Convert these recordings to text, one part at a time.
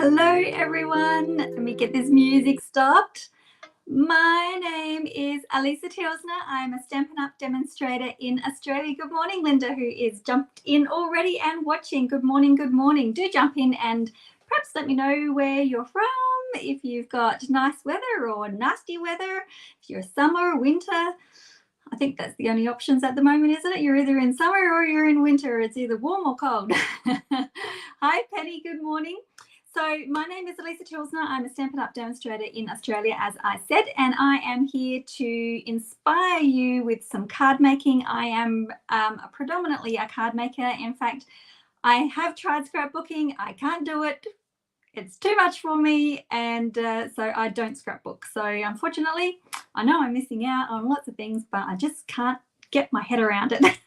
Hello everyone, let me get this music stopped. My name is Alisa Tilsner. I'm a Stampin' Up demonstrator in Australia. Good morning, Linda, who is jumped in already and watching. Good morning, good morning. Do jump in and perhaps let me know where you're from, if you've got nice weather or nasty weather, if you're summer, winter. I think that's the only options at the moment, isn't it? You're either in summer or you're in winter. It's either warm or cold. Hi, Penny. Good morning. So my name is Alisa Tilsner. I'm a Stampin' Up demonstrator in Australia, as I said, and I am here to inspire you with some card making. I am predominantly a card maker. In fact, I have tried scrapbooking. I can't do it. It's too much for me, and so I don't scrapbook. So unfortunately, I know I'm missing out on lots of things, but I just can't get my head around it.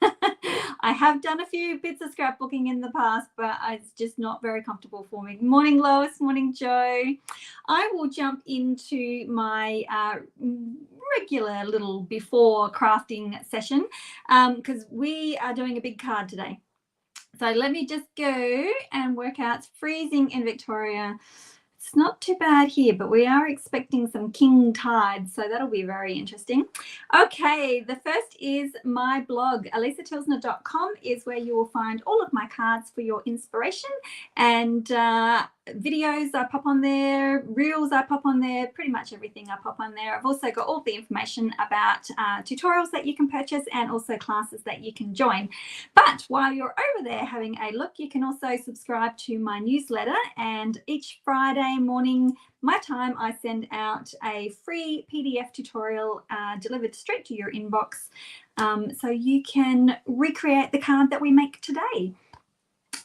I have done a few bits of scrapbooking in the past, but it's just not very comfortable for me. Morning, Lois. Morning, Joe. I will jump into my regular little before crafting session because we are doing a big card today. So let me just go and work out. It's freezing in Victoria. It's not too bad here, but we are expecting some king tides, so that'll be very interesting. Okay, the first is my blog. alisatilsner.com is where you will find all of my cards for your inspiration, and videos I pop on there, reels I pop on there, pretty much everything I pop on there. I've also got all the information about tutorials that you can purchase and also classes that you can join. But while you're over there having a look, you can also subscribe to my newsletter, and each Friday morning my time I send out a free PDF tutorial delivered straight to your inbox, so you can recreate the card that we make today.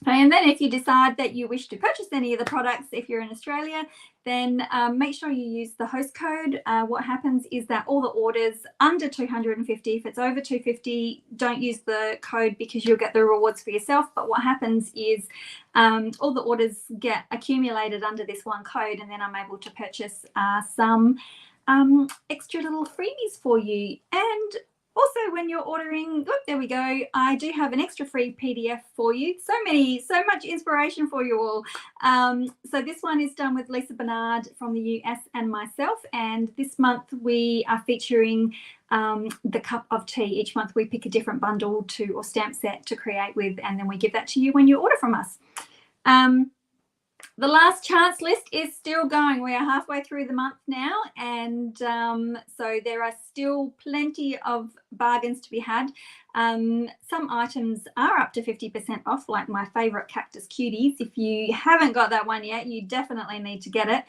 And then if you decide that you wish to purchase any of the products, if you're in Australia, then make sure you use the host code. What happens is that all the orders under 250, if it's over 250, don't use the code because you'll get the rewards for yourself. But what happens is all the orders get accumulated under this one code, and then I'm able to purchase some extra little freebies for you. And also, when you're ordering, oh, there we go, I do have an extra free PDF for you. So much inspiration for you all. So this one is done with Lisa Bernard from the US and myself. And this month we are featuring the cup of tea. Each month we pick a different bundle or stamp set to create with, and then we give that to you when you order from us. The last chance list is still going. We are halfway through the month now, and so there are still plenty of bargains to be had. Some items are up to 50% off, like my favorite cactus cuties. If you haven't got that one yet, you definitely need to get it.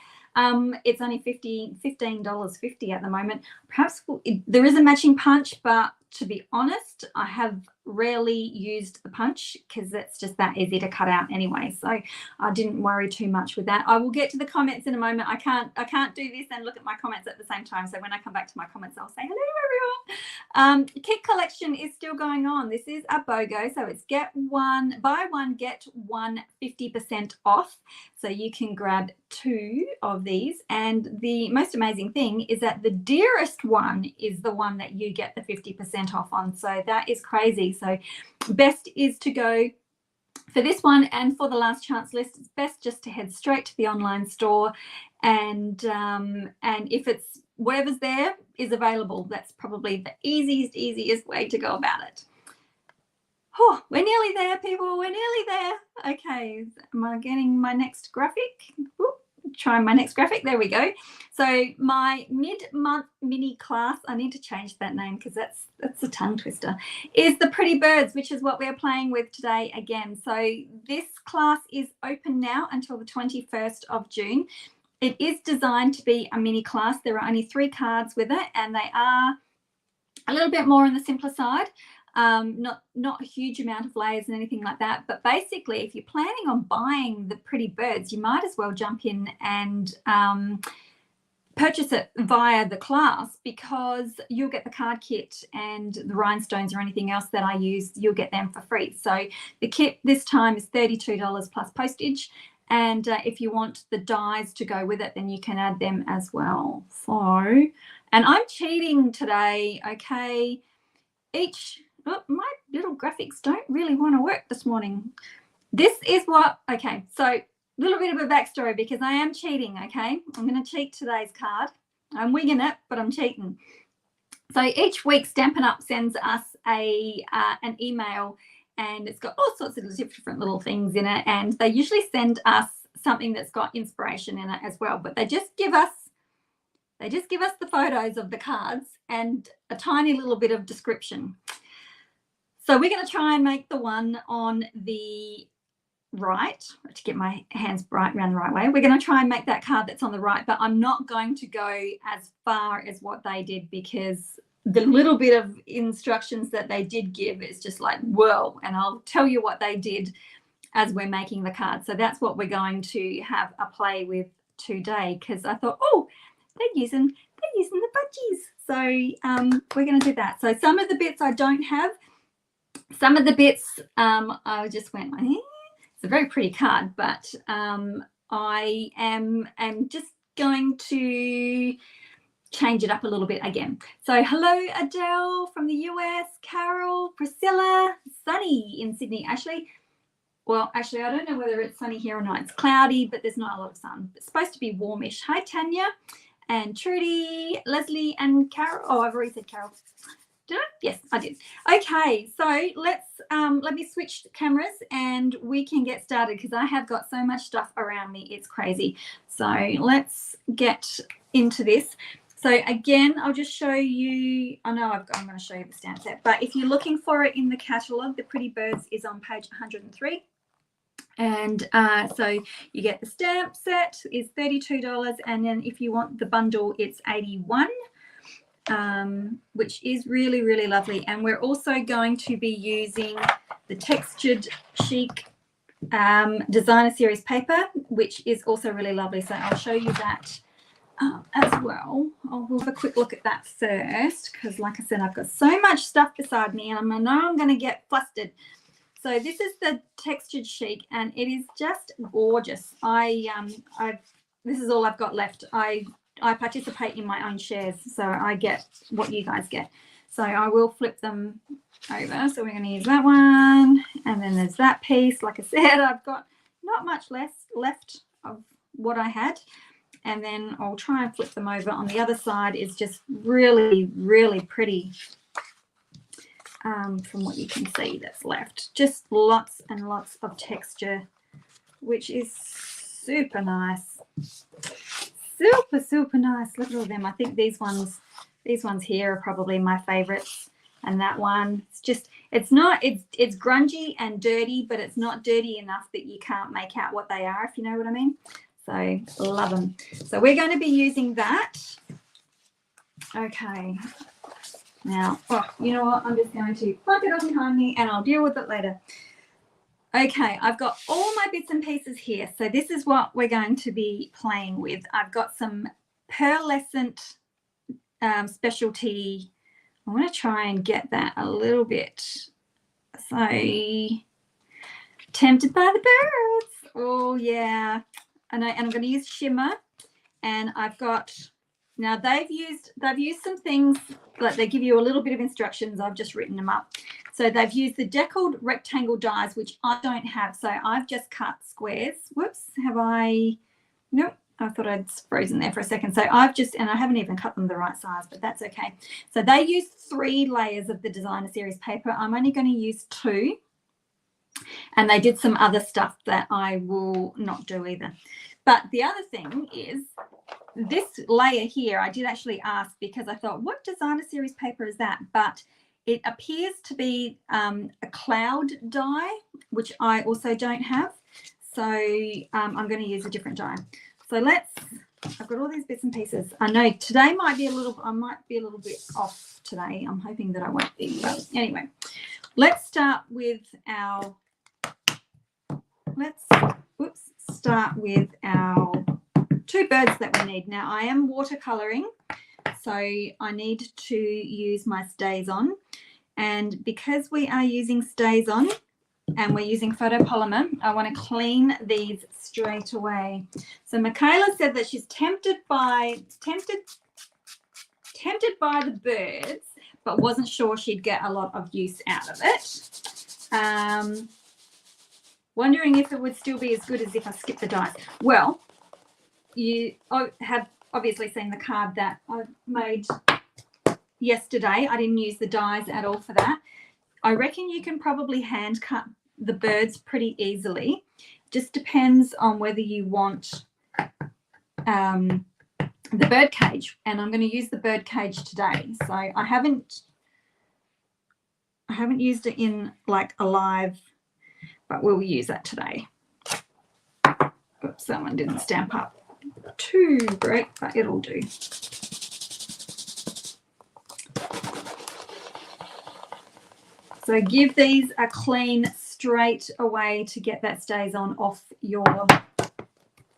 It's only $15.50 at the moment. Perhaps there is a matching punch, but to be honest, I have rarely used the punch because it's just that easy to cut out anyway. So I didn't worry too much with that. I will get to the comments in a moment. I can't do this and look at my comments at the same time. So when I come back to my comments, I'll say hello everyone. Kit collection is still going on. This is a BOGO, so it's buy one get one 50% off. So you can grab 2 of these, and the most amazing thing is that the dearest one is the one that you get the 50% off on. So that is crazy. So best is to go for this one, and for the last chance list, it's best just to head straight to the online store, and if it's whatever's there is available, that's probably the easiest way to go about it. Oh, we're nearly there, people. We're nearly there. Okay, am I getting my next graphic? Ooh, try my next graphic. There we go. So my mid-month mini class, I need to change that name because that's a tongue twister, is the Pretty Birds, which is what we're playing with today again. So this class is open now until the 21st of June. It is designed to be a mini class. There are only 3 cards with it, and they are a little bit more on the simpler side. Not a huge amount of layers and anything like that, but basically if you're planning on buying the Pretty Birds, you might as well jump in and purchase it via the class, because you'll get the card kit and the rhinestones or anything else that I use, you'll get them for free. So the kit this time is $32 plus postage, and if you want the dies to go with it, then you can add them as well. So, and I'm cheating today, okay? My little graphics don't really want to work this morning. This is what, okay, so little bit of a backstory because I am cheating, okay? I'm going to cheat today's card. I'm winging it, but I'm cheating. So each week Stampin' Up sends us an email, and it's got all sorts of different little things in it, and they usually send us something that's got inspiration in it as well, but they just give us the photos of the cards and a tiny little bit of description. So we're going to try and make the one on the right, to get my hands right around the right way. We're going to try and make that card that's on the right, but I'm not going to go as far as what they did because the little bit of instructions that they did give is just like, whoa, and I'll tell you what they did as we're making the card. So that's what we're going to have a play with today, because I thought, oh, they're using the budgies. So we're going to do that. So some of the bits I don't have. Some of the bits I just went, it's a very pretty card, but I am just going to change it up a little bit again. So hello, Adele from the US, Carol, Priscilla, Sunny in Sydney. Ashley, well, actually, I don't know whether it's sunny here or not. It's cloudy, but there's not a lot of sun. It's supposed to be warmish. Hi, Tanya and Trudy, Leslie and Carol. Oh, I've already said Carol. Did I? Yes, I did. Okay, so let me switch cameras and we can get started because I have got so much stuff around me. It's crazy. So let's get into this. So again, I'll just show you. I know I'm going to show you the stamp set, but if you're looking for it in the catalogue, The Pretty Birds is on page 103. And so you get the stamp set is $32, and then if you want the bundle, it's $81. Which is really, really lovely. And we're also going to be using the Textured Chic Designer Series paper, which is also really lovely. So I'll show you that as well. I'll have a quick look at that first because, like I said, I've got so much stuff beside me and I know I'm going to get flustered. So this is the Textured Chic, and it is just gorgeous. This is all I've got left. I participate in my own shares, so I get what you guys get. So I will flip them over. So we're going to use that one, and then there's that piece. Like I said, I've got not much less left of what I had, and then I'll try and flip them over. On the other side is just really, really pretty. From what you can see that's left, just lots and lots of texture, which is super nice. Super nice. Look at all of them. I think these ones here are probably my favorites, and that one, it's grungy and dirty, but it's not dirty enough that you can't make out what they are, if you know what I mean. So love them. So we're going to be using that. Okay, now, you know what, I'm just going to plug it up behind me and I'll deal with it later. Okay, I've got all my bits and pieces here. So this is what we're going to be playing with. I've got some pearlescent specialty. I want to try and get that a little bit. So, tempted by the birds. Oh, yeah. And I'm going to use shimmer. And I've got, now they've used some things, like they give you a little bit of instructions. I've just written them up. So they've used the deckled rectangle dies, which I don't have. So I've just cut squares. Whoops, have I? Nope, I thought I'd frozen there for a second. So I've just, and I haven't even cut them the right size, but that's okay. So they used 3 layers of the Designer Series paper. I'm only going to use 2. And they did some other stuff that I will not do either. But the other thing is, this layer here, I did actually ask because I thought, what Designer Series paper is that? But it appears to be a cloud die, which I also don't have. So I'm going to use a different die. So I've got all these bits and pieces. I know today I might be a little bit off today. I'm hoping that I won't be. But anyway, let's start with our 2 birds that we need. Now I am watercoloring, so I need to use my Stays On, and because we are using Stays On and we're using photopolymer, I want to clean these straight away. So Michaela said that she's tempted by the birds, but wasn't sure she'd get a lot of use out of it. wondering if it would still be as good as if I skipped the dies. Well, you have obviously seen the card that I made yesterday. I didn't use the dies at all for that. I reckon you can probably hand cut the birds pretty easily. Just depends on whether you want the bird cage, and I'm going to use the bird cage today. So I haven't used it in like a live, but we'll use that today. Oops, that one didn't stamp up too great, but it'll do. So give these a clean straight away to get that stays on off your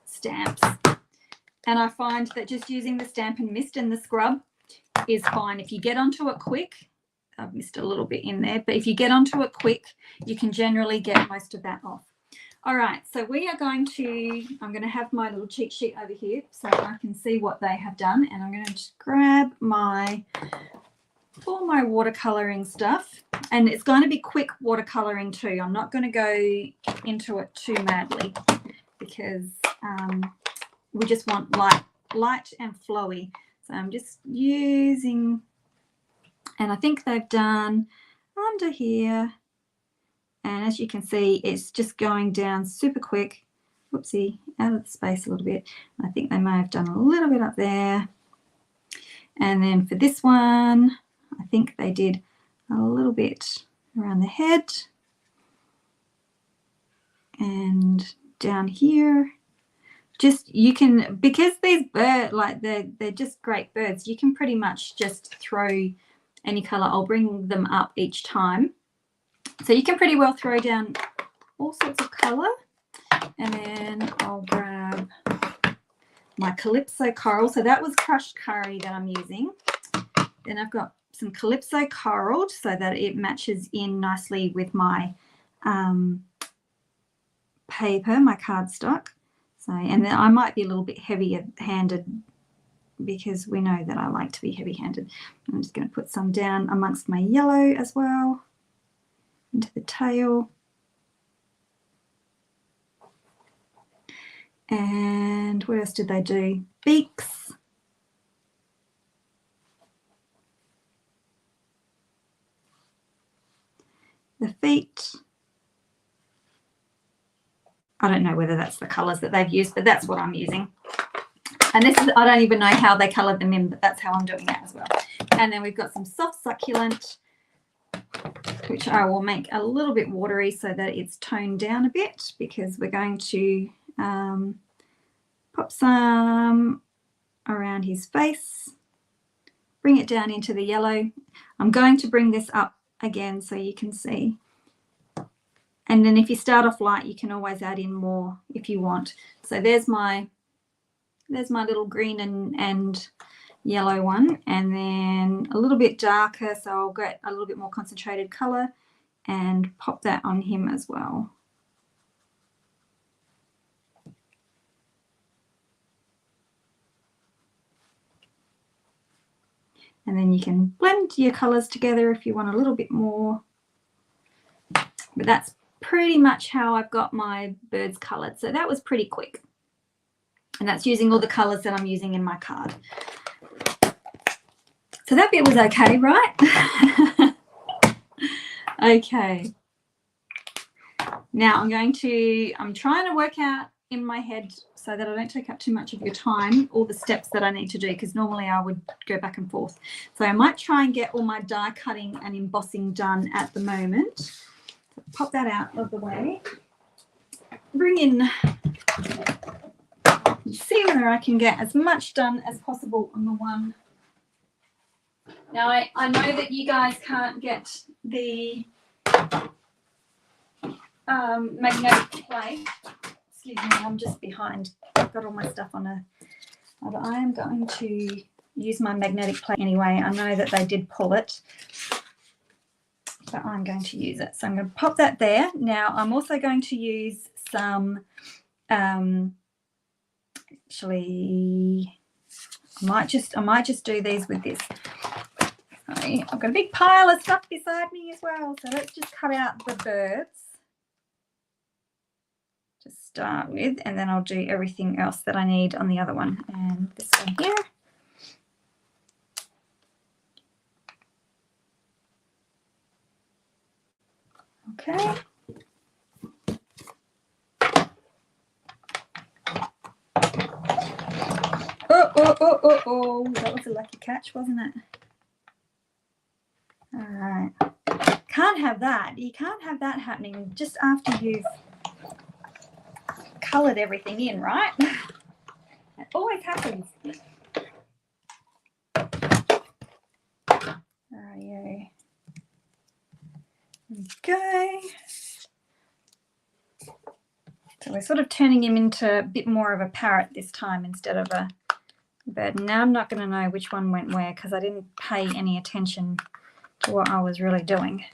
stamps. And I find that just using the Stampin' Mist and the scrub is fine. If you get onto it quick, I've missed a little bit in there, but if you get onto it quick, you can generally get most of that off. All right, so we are going to, I'm going to have my little cheat sheet over here so I can see what they have done, and I'm going to just grab all my watercoloring stuff, and it's going to be quick watercoloring too. I'm not going to go into it too madly because we just want light and flowy. So I'm just using, and I think they've done under here, and as you can see, it's just going down super quick. Whoopsie, out of the space a little bit. I think they may have done a little bit up there. And then for this one, I think they did a little bit around the head and down here. Just, you can, because these birds, like they're just great birds, you can pretty much just throw any color. I'll bring them up each time. So you can pretty well throw down all sorts of color. And then I'll grab my Calypso Coral. So that was crushed curry that I'm using. Then I've got some Calypso Coral so that it matches in nicely with my paper, my cardstock. So, and then I might be a little bit heavier handed because we know that I like to be heavy handed. I'm just going to put some down amongst my yellow as well, into the tail. And what else did they do? Beaks. The feet. I don't know whether that's the colours that they've used, but that's what I'm using. And this is, I don't even know how they coloured them in, but that's how I'm doing that as well. And then we've got some soft succulent, which I will make a little bit watery so that it's toned down a bit, because we're going to pop some around his face, bring it down into the yellow. I'm going to bring this up again so you can see. And then if you start off light, you can always add in more if you want. So there's my little green and yellow one, and then a little bit darker, so I'll get a little bit more concentrated color and pop that on him as well. And then you can blend your colors together if you want a little bit more. But that's pretty much how I've got my birds colored. So that was pretty quick. And that's using all the colors that I'm using in my card. So that bit was okay, right? Okay. Now I'm trying to work out in my head so that I don't take up too much of your time, all the steps that I need to do, because normally I would go back and forth. So I might try and get all my die cutting and embossing done at the moment. Pop that out of the way. Bring in, see whether I can get as much done as possible on the one. Now I know that you guys can't get the magnetic plate. Excuse me, I'm just behind. I've got all my stuff on a, but I am going to use my magnetic plate anyway. I know that they did pull it, but I'm going to use it. So I'm going to pop that there. Now I'm also going to use some, actually, I might just do these with this. Sorry, I've got a big pile of stuff beside me as well. So let's just cut out the birds. start with, and then I'll do everything else that I need on the other one. And this one here. Okay. Oh, that was a lucky catch, wasn't it? All right. Can't have that. You can't have that happening just after you've coloured everything in, right? It always happens. There we go. So we're sort of turning him into a bit more of a parrot this time instead of a bird. Now I'm not going to know which one went where because I didn't pay any attention to what I was really doing,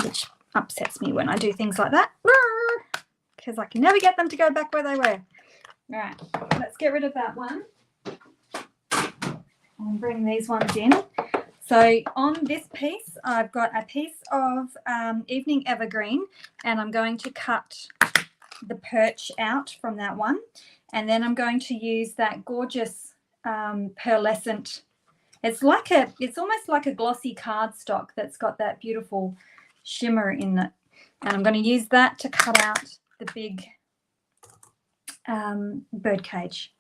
which upsets me when I do things like that because I can never get them to go back where they were. All right, let's get rid of that one and bring these ones in. So on this piece, I've got a piece of Evening Evergreen, and I'm going to cut the perch out from that one. And then I'm going to use that gorgeous pearlescent. It's almost like a glossy cardstock that's got that beautiful shimmer in it. And I'm going to use that to cut out the big bird cage.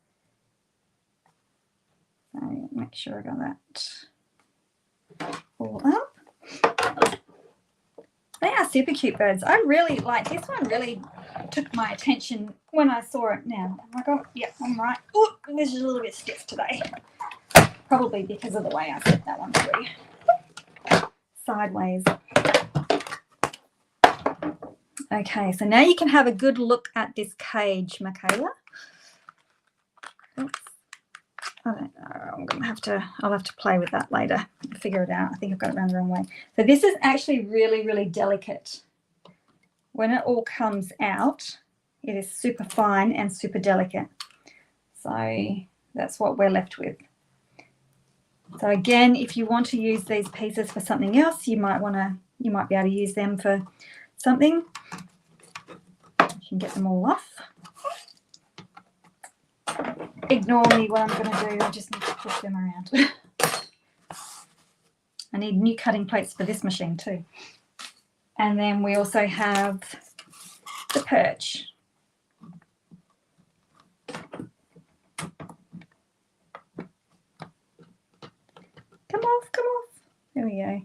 So make sure I got that all up. They are super cute birds. I really like this one. Really took my attention when I saw it. Now, oh my God, yeah, I'm right. Oh, this is a little bit stiff today, probably because of the way I set that one through sideways. Okay, so now you can have a good look at this cage, Michaela. Oops. I don't know. I'll have to play with that later, figure it out. I think I've got it around the wrong way. So this is actually really, really delicate. When it all comes out, it is super fine and super delicate. So that's what we're left with. So again, if you want to use these pieces for something else, you might be able to use them for something. You can get them all off. Ignore me what I'm going to do. I just need to push them around. I need new cutting plates for this machine too. And then we also have the perch. Come off, come off. There we go.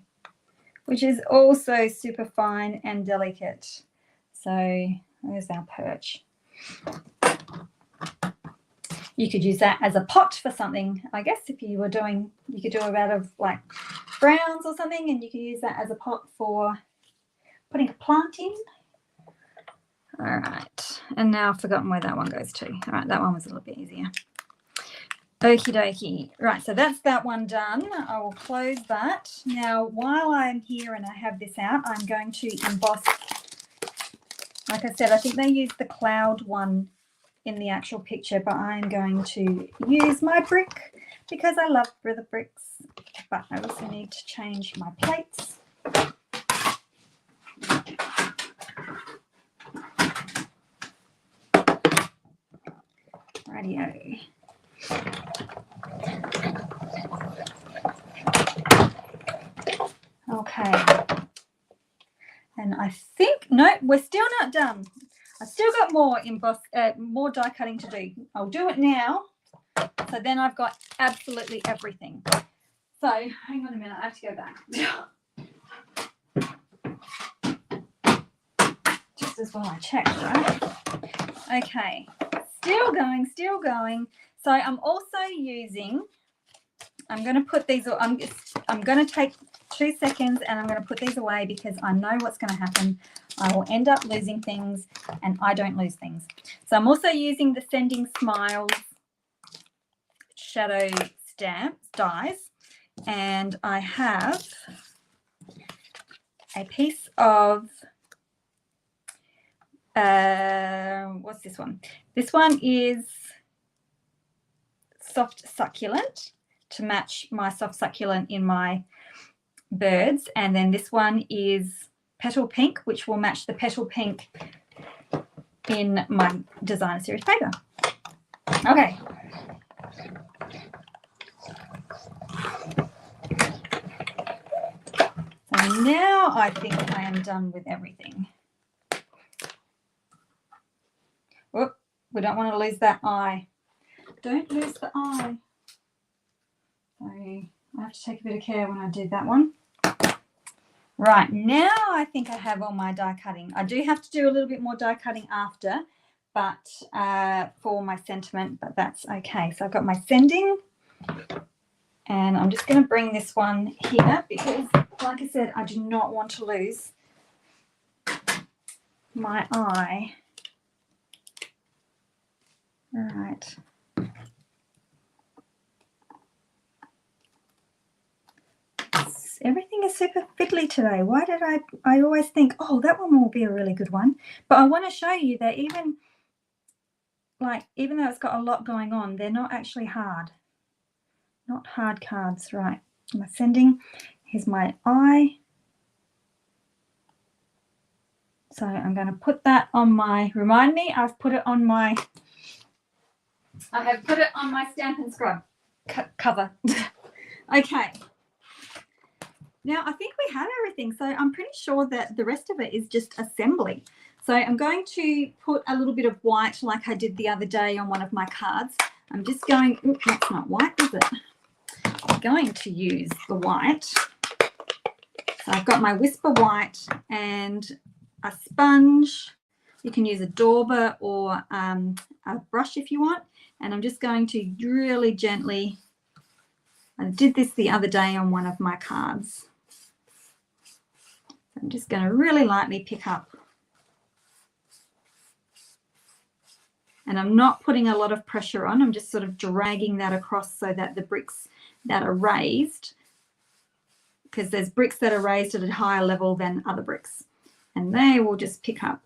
Which is also super fine and delicate. So there's our perch. You could use that as a pot for something, I guess, if you were doing, you could do it out of like browns or something, and you could use that as a pot for putting a plant in. All right, and now I've forgotten where that one goes to. All right, that one was a little bit easier. Okie dokie. Right, so that's that one done. I will close that. Now, while I'm here and I have this out, I'm going to emboss. Like I said, I think they used the cloud one in the actual picture, but I'm going to use my brick because I love the bricks, but I also need to change my plates. Rightio. Okay. And I think, no, we're still not done. I've still got more die cutting to do. I'll do it now. So then I've got absolutely everything. So hang on a minute, I have to go back. Just as well I check, right? Okay, still going, still going. So I'm also using, I'm going to put these, I'm going to take 2 seconds and I'm going to put these away because I know what's going to happen. I will end up losing things and I don't lose things. So I'm also using the Sending Smiles shadow stamps dies, and I have a piece of what's this one? This one is Soft Succulent to match my soft succulent in my birds, and then this one is petal pink, which will match the petal pink in my designer series paper. Okay. So now I think I am done with everything. Whoop, we don't want to lose that eye. Don't lose the eye. So I have to take a bit of care when I do that one. Right, now I think I have all my die cutting. I do have to do a little bit more die cutting after, but for my sentiment, but that's okay. So I've got my sending, and I'm just going to bring this one here because, like I said, I do not want to lose my eye. All right. Everything is super fiddly today. Why did I always think, oh, that one will be a really good one. But I want to show you that even though it's got a lot going on, they're not actually hard. Not hard cards. Right. I'm sending. Here's my eye. So I'm going to put that on my, remind me, I have put it on my Stampin' Scrub cover. Okay. Now, I think we have everything, so I'm pretty sure that the rest of it is just assembly. So I'm going to put a little bit of white like I did the other day on one of my cards. I'm just going, oops, that's not white, is it? I'm going to use the white. So I've got my Whisper White and a sponge. You can use a dauber or a brush if you want. And I'm just going to really gently, I did this the other day on one of my cards. I'm just going to really lightly pick up. And I'm not putting a lot of pressure on. I'm just sort of dragging that across so that the bricks that are raised, because there's bricks that are raised at a higher level than other bricks, and they will just pick up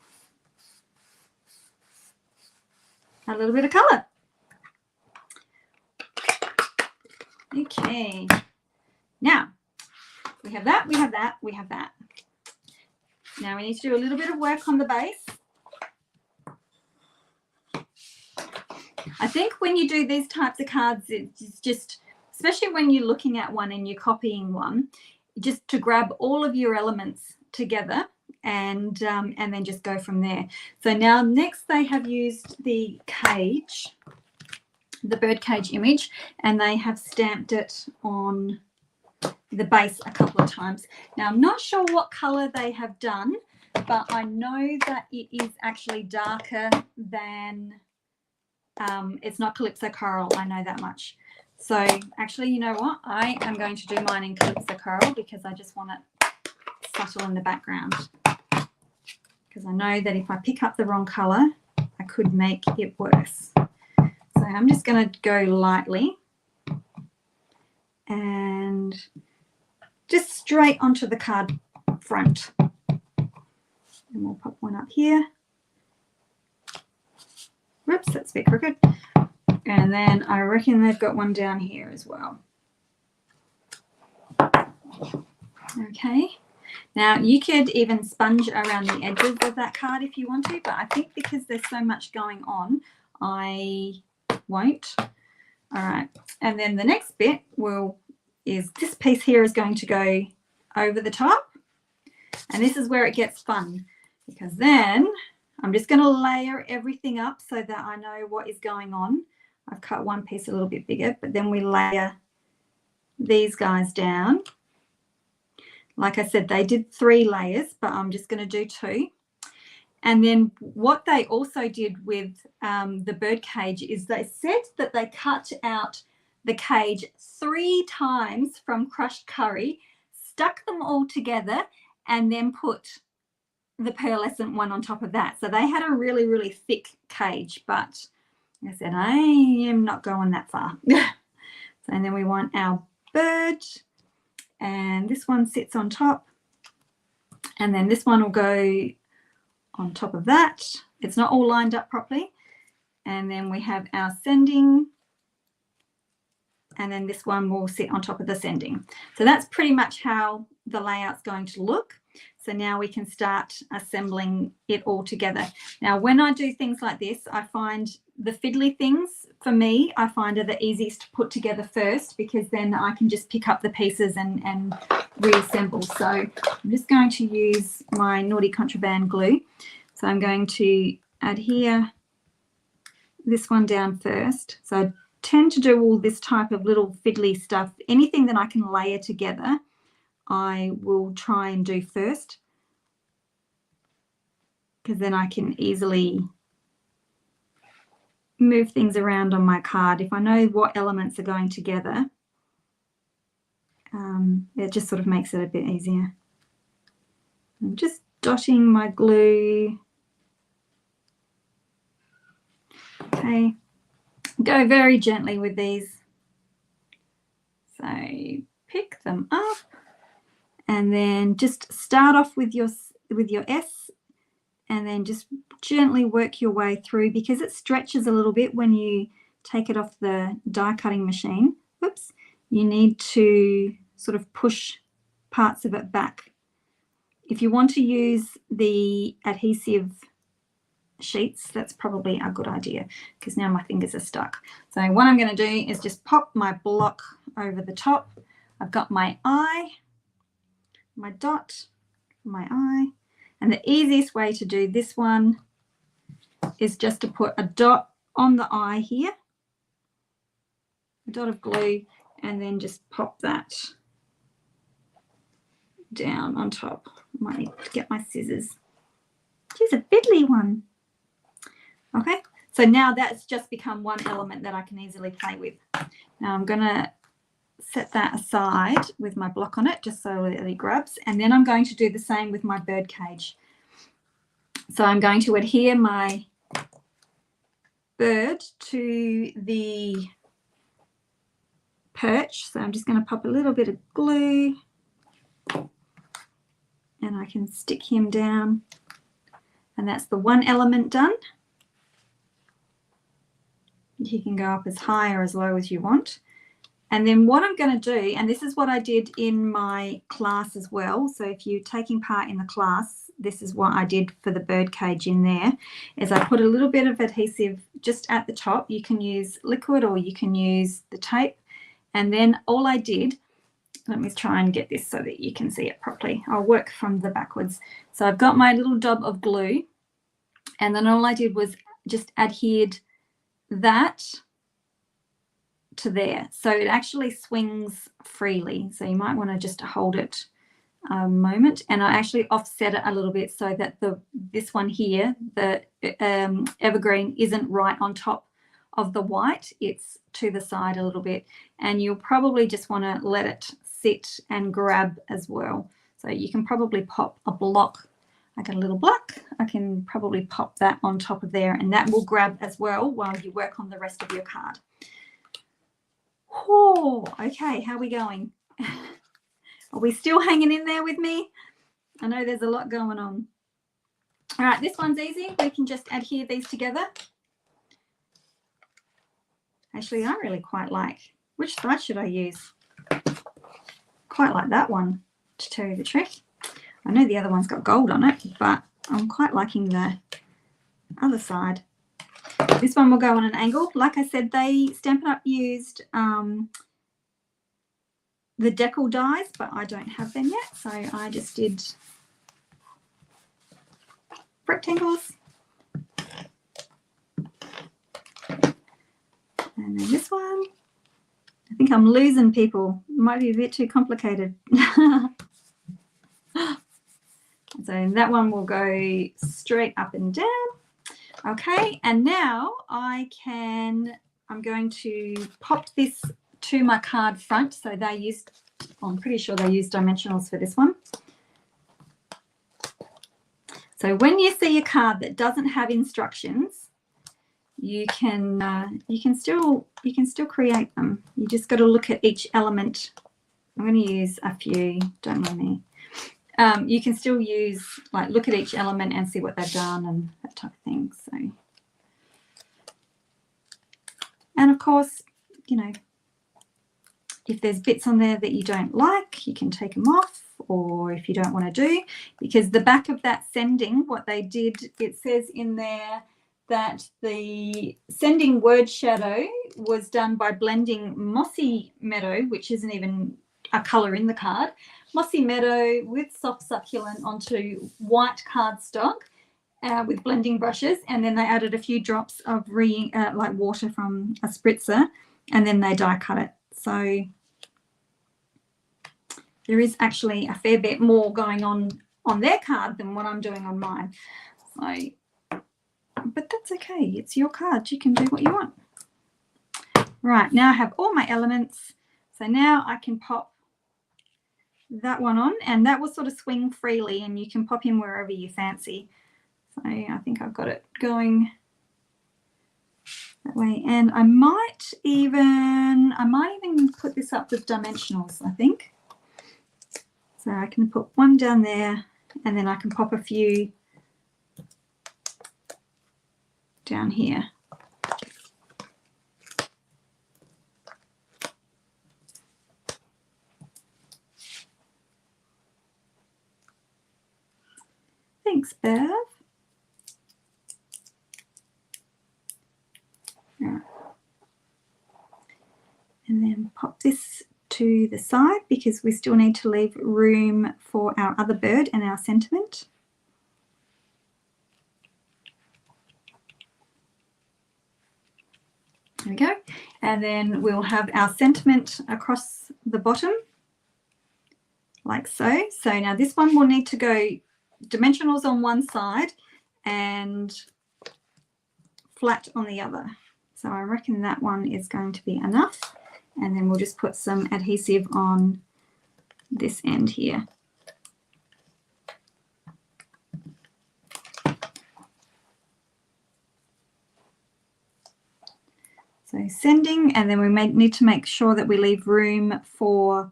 a little bit of colour. Okay. Now, we have that, we have that, we have that. Now we need to do a little bit of work on the base. I think when you do these types of cards, it's just, especially when you're looking at one and you're copying one, just to grab all of your elements together and then just go from there. So now next they have used the cage, the bird cage image, and they have stamped it on the base a couple of times. Now I'm not sure what color they have done, but I know that it is actually darker than it's not Calypso Coral. I know that much. So actually, you know what, I am going to do mine in Calypso Coral because I just want it subtle in the background, because I know that if I pick up the wrong color I could make it worse. So I'm just going to go lightly and just straight onto the card front. And we'll pop one up here. Whoops, that's a bit crooked. And then I reckon they've got one down here as well. Okay. Now you could even sponge around the edges of that card if you want to, but I think because there's so much going on, I won't. All right. And then the next bit is this piece here is going to go over the top. And this is where it gets fun, because then I'm just going to layer everything up so that I know what is going on. I've cut one piece a little bit bigger, but then we layer these guys down. Like I said, they did 3 layers, but I'm just going to do 2. And then what they also did with the bird cage is they said that they cut out the cage 3 times from crushed curry, stuck them all together, and then put the pearlescent one on top of that. So they had a really, really thick cage, but like I said, I am not going that far. So, and then we want our bird, and this one sits on top, and then this one will go on top of that. It's not all lined up properly. And then we have our sending, and then this one will sit on top of the sending. So that's pretty much how the layout's going to look. So now we can start assembling it all together. Now, when I do things like this, I find the fiddly things, for me, I find are the easiest to put together first, because then I can just pick up the pieces and reassemble. So I'm just going to use my Naughty Contraband glue. So I'm going to adhere this one down first. So I tend to do all this type of little fiddly stuff. Anything that I can layer together, I will try and do first, because then I can easily move things around on my card. If I know what elements are going together, it just sort of makes it a bit easier. I'm just dotting my glue. Okay, go very gently with these. So pick them up. And then just start off with your S, and then just gently work your way through, because it stretches a little bit when you take it off the die cutting machine. Oops, you need to sort of push parts of it back. If you want to use the adhesive sheets, that's probably a good idea, because now my fingers are stuck. So what I'm going to do is just pop my block over the top. I've got my eye, my dot, my eye, and the easiest way to do this one is just to put a dot on the eye here, a dot of glue, and then just pop that down on top. I might need to get my scissors. She's a fiddly one. Okay, so now that's just become one element that I can easily play with. Now I'm going to set that aside with my block on it, just so that it grabs, and then I'm going to do the same with my bird cage. So I'm going to adhere my bird to the perch. So I'm just going to pop a little bit of glue, and I can stick him down, and that's the one element done. You can go up as high or as low as you want. And then what I'm going to do, and this is what I did in my class as well, so if you're taking part in the class, this is what I did for the bird cage in there, is I put a little bit of adhesive just at the top. You can use liquid or you can use the tape. And then all I did, let me try and get this so that you can see it properly. I'll work from the backwards. So I've got my little dab of glue, and then all I did was just adhered that to there, so it actually swings freely. So you might want to just hold it a moment, and I actually offset it a little bit so that this one here, the evergreen, isn't right on top of the white, it's to the side a little bit, and you'll probably just want to let it sit and grab as well. So you can probably pop a block. I got a little block, I can probably pop that on top of there, and that will grab as well while you work on the rest of your card. Oh, okay, how are we going? Are we still hanging in there with me? I know there's a lot going on. All right, this one's easy. We can just adhere these together. Actually, I really quite like, which side should I use? Quite like that one, to tell you the truth. I know the other one's got gold on it, but I'm quite liking the other side. This one will go on an angle. Like I said, Stampin' Up used the decal dies, but I don't have them yet, so I just did rectangles. And then this one, I think I'm losing people. It might be a bit too complicated. So that one will go straight up and down. Okay, and now I'm going to pop this to my card front. So I'm pretty sure they used dimensionals for this one. So when you see a card that doesn't have instructions, you can still create them. You just got to look at each element. I'm going to use a few, don't mind me. You can still look at each element and see what they've done and that type of thing. So, and of course, if there's bits on there that you don't like, you can take them off, or if you don't want to do, because the back of that sending, what they did, it says in there that the sending word shadow was done by blending mossy meadow, which isn't even a colour in the card, mossy meadow with soft succulent onto white cardstock with blending brushes, and then they added a few drops of like water from a spritzer, and then they die cut it. So there is actually a fair bit more going on their card than what I'm doing on mine. So, but that's okay. It's your card. You can do what you want. Right, now I have all my elements. So now I can pop that one on, and that will sort of swing freely, and you can pop in wherever you fancy. So I think I've got it going that way, and I might even put this up with dimensionals, I think. So I can put one down there, and then I can pop a few down here. Thanks, Bev. Yeah. And then pop this to the side because we still need to leave room for our other bird and our sentiment. There we go. And then we'll have our sentiment across the bottom like so. So now this one will need to go dimensionals on one side and flat on the other. So I reckon that one is going to be enough. And then we'll just put some adhesive on this end here. So sending, and then we need to make sure that we leave room for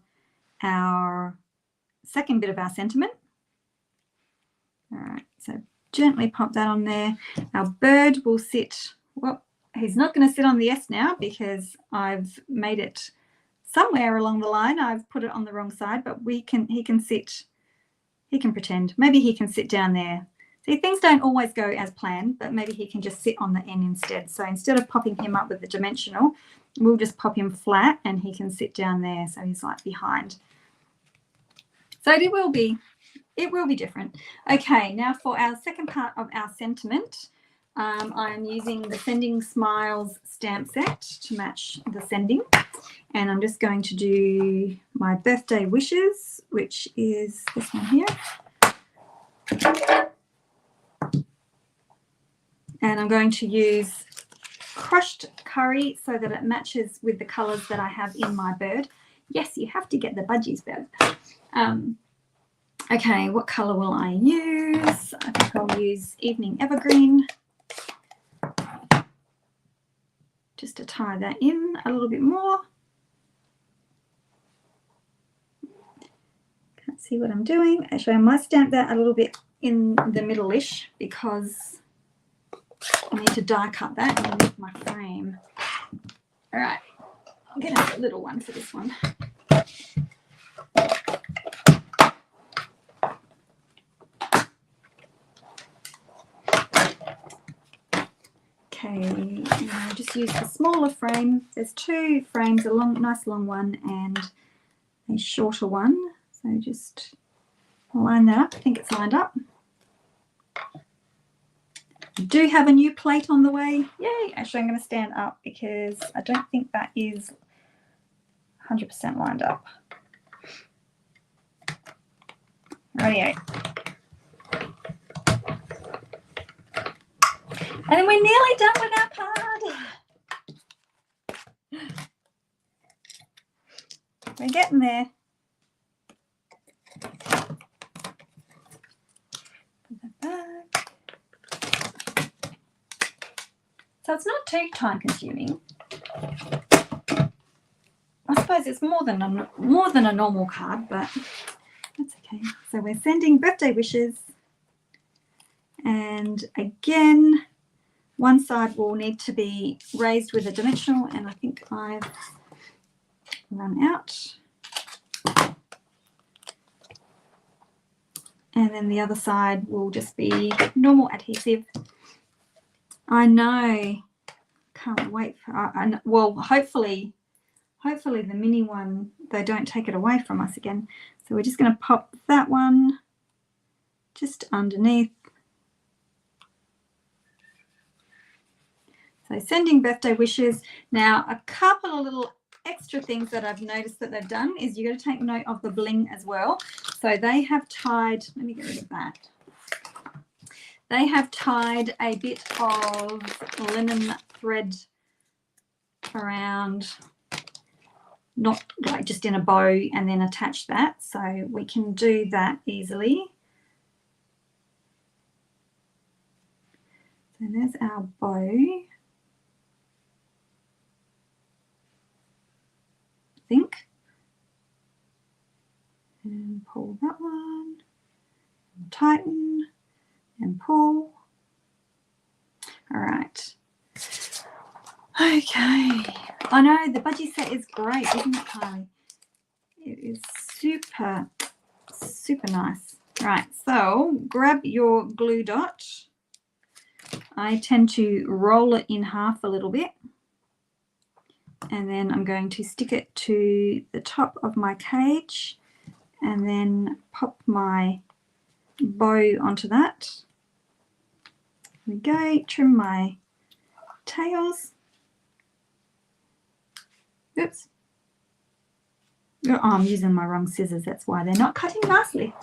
our second bit of our sentiment. All right, so gently pop that on there. Our bird will sit, well, he's not going to sit on the S now because I've made it somewhere along the line. I've put it on the wrong side, but he can pretend. Maybe he can sit down there. See, things don't always go as planned, but maybe he can just sit on the N instead. So instead of popping him up with the dimensional, we'll just pop him flat and he can sit down there. So he's like behind. So it will be different. Okay, now for our second part of our sentiment, I'm using the Sending Smiles stamp set to match the sending. And I'm just going to do my birthday wishes, which is this one here. And I'm going to use crushed curry so that it matches with the colours that I have in my bird. Yes, you have to get the budgies, Bev. Okay, what colour will I use? I think I'll use Evening Evergreen. Just to tie that in a little bit more. Can't see what I'm doing. Actually, I might stamp that a little bit in the middle-ish because I need to die cut that underneath my frame. All right, I'll get a little one for this one. Okay, and I'll just use the smaller frame. There's two frames, a nice long one and a shorter one. So just line that up. I think it's lined up. I do have a new plate on the way. Yay! Actually, I'm going to stand up because I don't think that is 100% lined up. Rightio. And then we're nearly done with our card. We're getting there. Put that back. So it's not too time consuming. I suppose it's more than a normal card, but that's okay. So we're sending birthday wishes. And again, one side will need to be raised with a dimensional, and I think I've run out. And then the other side will just be normal adhesive. I know. Can't wait for, well, hopefully the mini one, they don't take it away from us again. So we're just going to pop that one just underneath. So sending birthday wishes. Now, a couple of little extra things that I've noticed that they've done is you got to take note of the bling as well. So they have tied, let me get rid of that. They have tied a bit of linen thread around, not like just in a bow, and then attach that. So we can do that easily. So there's our bow. I think. And pull that one, and tighten, and pull. All right. Okay. I know the budgie set is great, isn't it, Kylie? It is super, super nice. Right, so grab your glue dot. I tend to roll it in half a little bit. And then I'm going to stick it to the top of my cage and then pop my bow onto that. There we go, trim my tails. Oops. Oh, I'm using my wrong scissors, that's why they're not cutting nicely.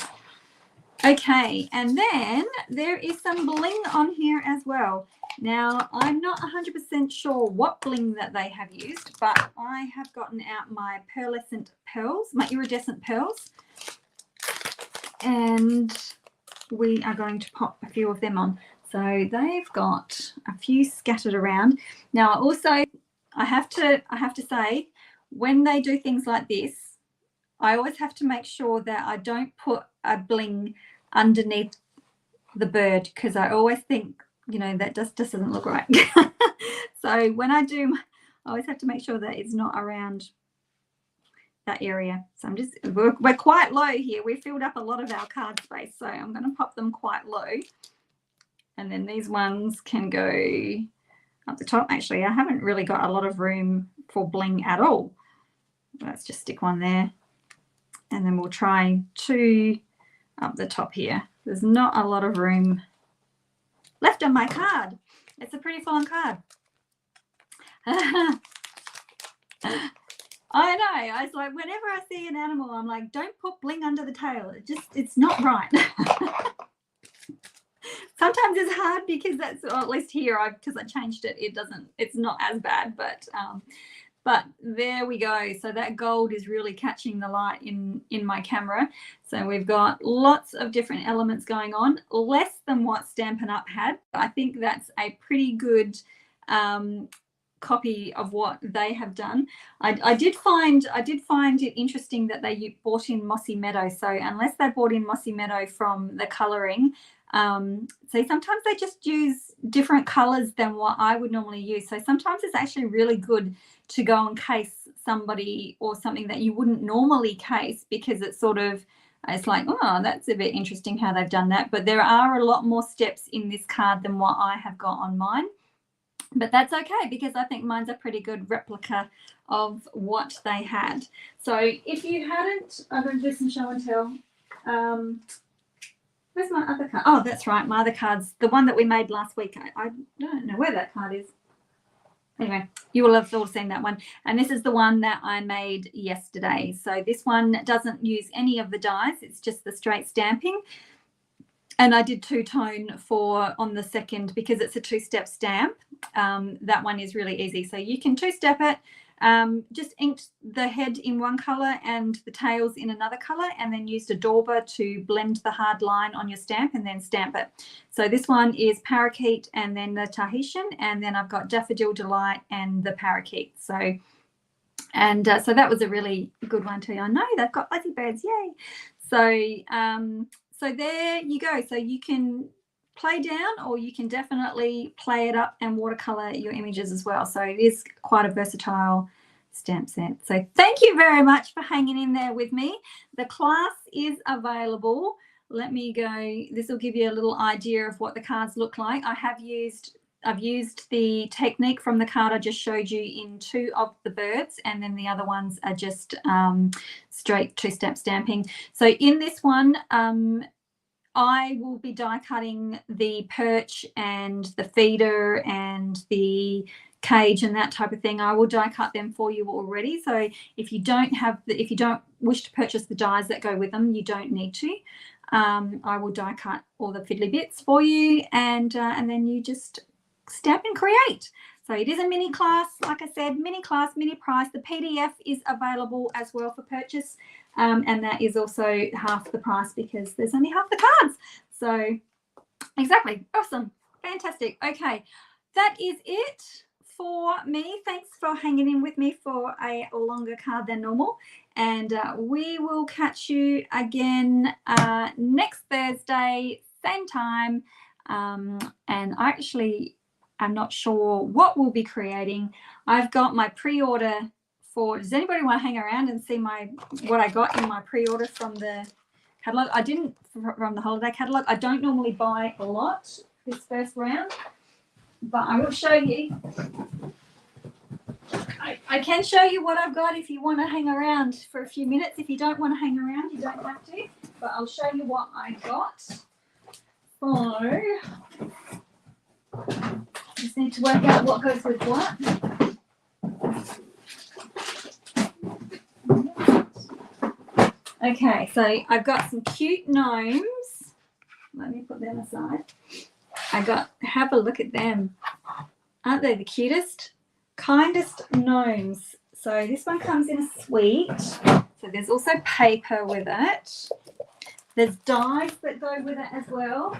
Okay, and then there is some bling on here as well. Now, I'm not 100% sure what bling that they have used, but I have gotten out my pearlescent pearls, my iridescent pearls, and we are going to pop a few of them on. So they've got a few scattered around. Now, also, I have to say, when they do things like this, I always have to make sure that I don't put a bling underneath the bird, because I always think, you know, that just doesn't look right. So when I do, I always have to make sure that it's not around that area. So I'm just, we're quite low here. We filled up a lot of our card space, so I'm going to pop them quite low. And then these ones can go up the top. Actually, I haven't really got a lot of room for bling at all. Let's just stick one there. And then we'll try two up the top here. There's not a lot of room left on my card. It's a pretty full-on card. I know. I was like, whenever I see an animal, I'm like, don't put bling under the tail. It's not right. Sometimes it's hard because that's, or at least here, because I changed it, it's not as bad, but there we go. So that gold is really catching the light in my camera. So we've got lots of different elements going on, less than what Stampin' Up had. I think that's a pretty good copy of what they have done. I did find it interesting that they brought in Mossy Meadow. So unless they brought in Mossy Meadow from the colouring, so sometimes they just use different colours than what I would normally use. So sometimes it's actually really good to go and case somebody or something that you wouldn't normally case, because it's sort of, it's like, oh, that's a bit interesting how they've done that. But there are a lot more steps in this card than what I have got on mine. But that's okay, because I think mine's a pretty good replica of what they had. So if you hadn't, I'm going to do some show and tell. Where's my other card? Oh, that's right. My other card's the one that we made last week. I don't know where that card is. Anyway, you will have all seen that one. And this is the one that I made yesterday. So this one doesn't use any of the dies. It's just the straight stamping. And I did two-tone on the second, because it's a two-step stamp. That one is really easy. So you can two-step it. Just inked the head in one colour and the tails in another colour, and then used a dauber to blend the hard line on your stamp and then stamp it. So this one is Parakeet and then the Tahitian, and then I've got Daffodil Delight and the Parakeet. So that was a really good one too. I know they've got fuzzy birds, yay! So there you go. So you can play down, or you can definitely play it up and watercolor your images as well. So it is quite a versatile stamp set. So thank you very much for hanging in there with me. The class is available. Let me go. This will give you a little idea of what the cards look like. I've used the technique from the card I just showed you in 2 of the birds, and then the other ones are just straight 2-step stamping. So in this one, I will be die cutting the perch and the feeder and the cage and that type of thing. I will die cut them for you already. So if you don't wish to purchase the dies that go with them, you don't need to. I will die cut all the fiddly bits for you, and then you just stamp and create. So it is a mini class, like I said, mini class, mini price. The PDF is available as well for purchase, and that is also half the price because there's only half the cards. So exactly, awesome, fantastic. Okay, that is it for me. Thanks for hanging in with me for a longer card than normal, and we will catch you again next Thursday, same time. And I'm not sure what we'll be creating. I've got my pre-order for, does anybody want to hang around and see what I got in my pre-order from the catalogue? I didn't from the holiday catalogue. I don't normally buy a lot this first round, but I will show you. I can show you what I've got if you want to hang around for a few minutes. If you don't want to hang around, you don't have to, but I'll show you what I got. So just need to work out what goes with what. Okay, so I've got some cute gnomes. Let me put them aside. Have a look at them. Aren't they the cutest? Kindest gnomes. So this one comes in a suite. So there's also paper with it. There's dies that go with it as well.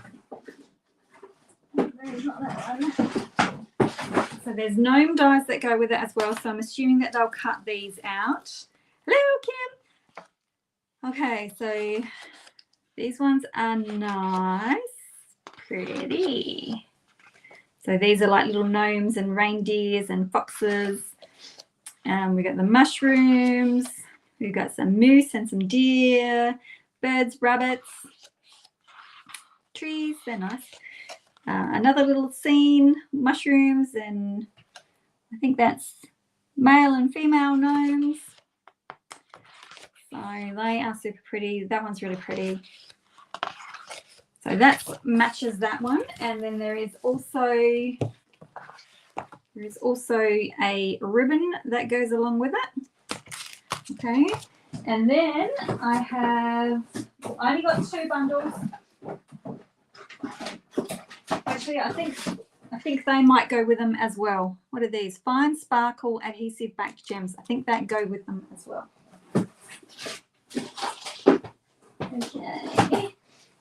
There's not that one. So there's gnome dies that go with it as well. So I'm assuming that they'll cut these out. Hello, Kim. Okay, so these ones are nice, pretty. So these are like little gnomes and reindeers and foxes. We got the mushrooms. We've got some moose and some deer, birds, rabbits, trees. They're nice. Another little scene, mushrooms, and I think that's male and female gnomes. So they are super pretty. That one's really pretty. So that matches that one. And then there is also a ribbon that goes along with it. Okay. And then I only got 2 bundles. Actually, I think they might go with them as well. What are these? Fine sparkle adhesive backed gems. I think that go with them as well. Okay.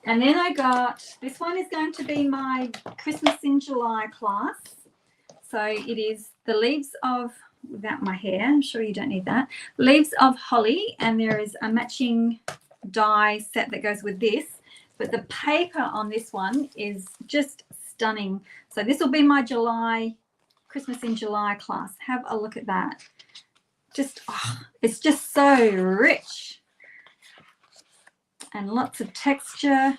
And then I got, this one is going to be my Christmas in July class. So it is the leaves of, without my hair, I'm sure you don't need that, leaves of holly, and there is a matching die set that goes with this. But the paper on this one is just stunning. So this will be my July, Christmas in July class. Have a look at that. Just, it's just so rich. And lots of texture.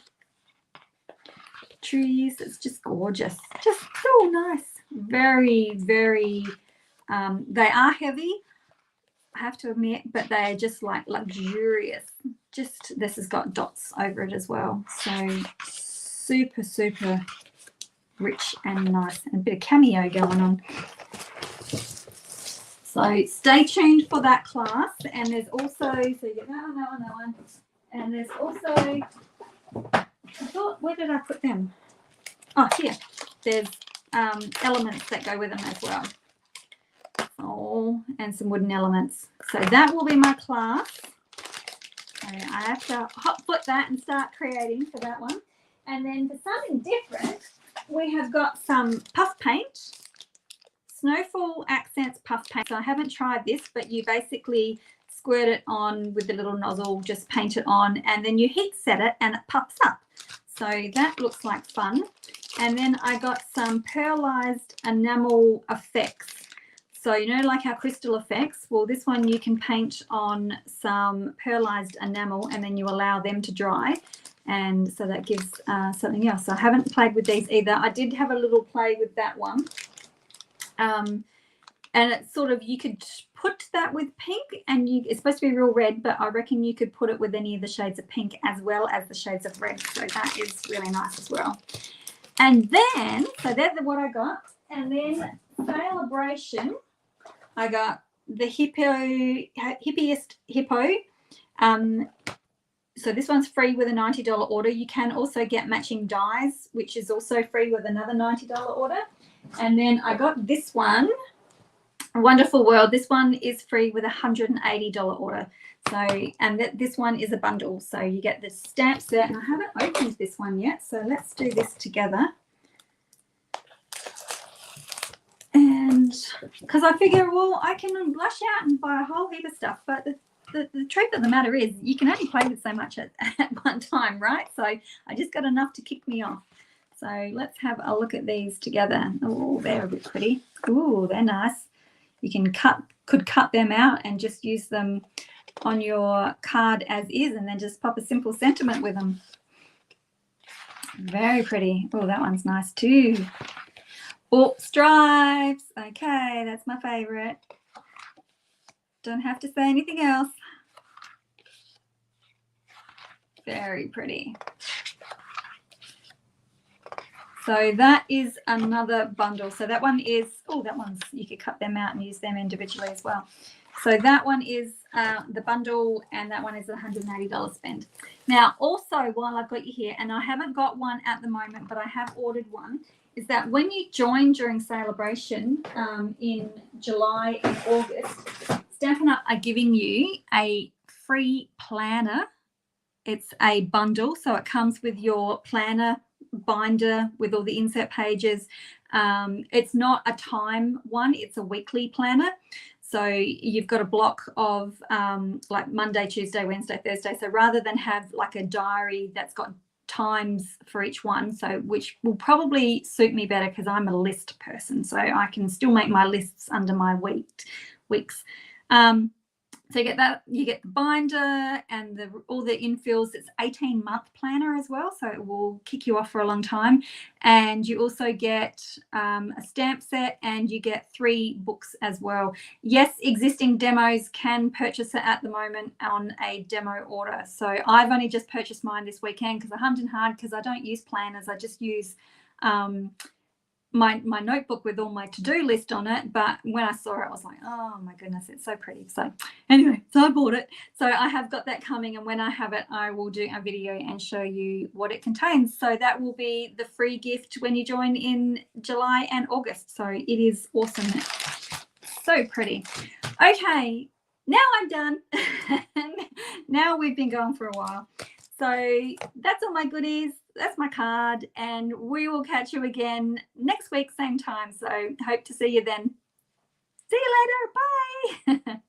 Trees, it's just gorgeous. Just so nice. Very, very, they are heavy, I have to admit, but they're just like luxurious. Just, this has got dots over it as well. So super, super rich and nice, and a bit of cameo going on. So stay tuned for that class. And there's also, so you get that one. And there's also, I thought, where did I put them? Oh, here. There's elements that go with them as well. Oh, and some wooden elements. So that will be my class. So I have to hot foot that and start creating for that one. And then for something different, we have got some puff paint. Snowfall Accents puff paint. So I haven't tried this, but you basically squirt it on with the little nozzle, just paint it on, and then you heat set it and it puffs up. So that looks like fun. And then I got some pearlized enamel effects. So, you know, like our crystal effects, well, this one you can paint on some pearlized enamel and then you allow them to dry. And so that gives something else. So I haven't played with these either. I did have a little play with that one. And it's sort of, you could put that with pink, and it's supposed to be real red, but I reckon you could put it with any of the shades of pink as well as the shades of red. So that is really nice as well. And then, so that's what I got. And then Celebration, I got the hippiest hippo. So this one's free with a $90 order. You can also get matching dies, which is also free with another $90 order. And then I got this one, Wonderful World. This one is free with a $180 order. So, and this one is a bundle. So you get the stamp set, and I haven't opened this one yet. So let's do this together. And because I figure, well, I can rush out and buy a whole heap of stuff, but the truth of the matter is you can only play with so much at one time, right? So I just got enough to kick me off. So let's have a look at these together. Oh, they're a bit pretty. Oh, they're nice. You could cut them out and just use them on your card as is, and then just pop a simple sentiment with them. Very pretty. Oh, that one's nice too. Oh, stripes. Okay, that's my favorite. Don't have to say anything else. Very pretty. So that is another bundle. So that one is, oh, that one's, you could cut them out and use them individually as well. So that one is the bundle, and that one is a $180 spend. Now, also, while I've got you here, and I haven't got one at the moment, but I have ordered one, is that when you join during Celebration in July and August, Stampin' Up are giving you a free planner. It's a bundle, so it comes with your planner binder with all the insert pages. It's not a time one, it's a weekly planner. So you've got a block of like Monday, Tuesday, Wednesday, Thursday. So rather than have like a diary that's got times for each one, so which will probably suit me better because I'm a list person, so I can still make my lists under my weeks. So you get that, you get the binder and all the infills. It's 18-month planner as well, so it will kick you off for a long time. And you also get a stamp set, and you get 3 books as well. Yes, existing demos can purchase it at the moment on a demo order. So I've only just purchased mine this weekend because I hummed and hard, because I don't use planners. I just use my notebook with all my to-do list on it. But when I saw it, I was like, oh my goodness, it's so pretty. So anyway, so I bought it. So I have got that coming, and when I have it, I will do a video and show you what it contains. So that will be the free gift when you join in July and August. So it is awesome. So pretty. Okay, now I'm done. Now we've been going for a while. So that's all my goodies. That's my card, and we will catch you again next week, same time. So hope to see you then. See you later. Bye.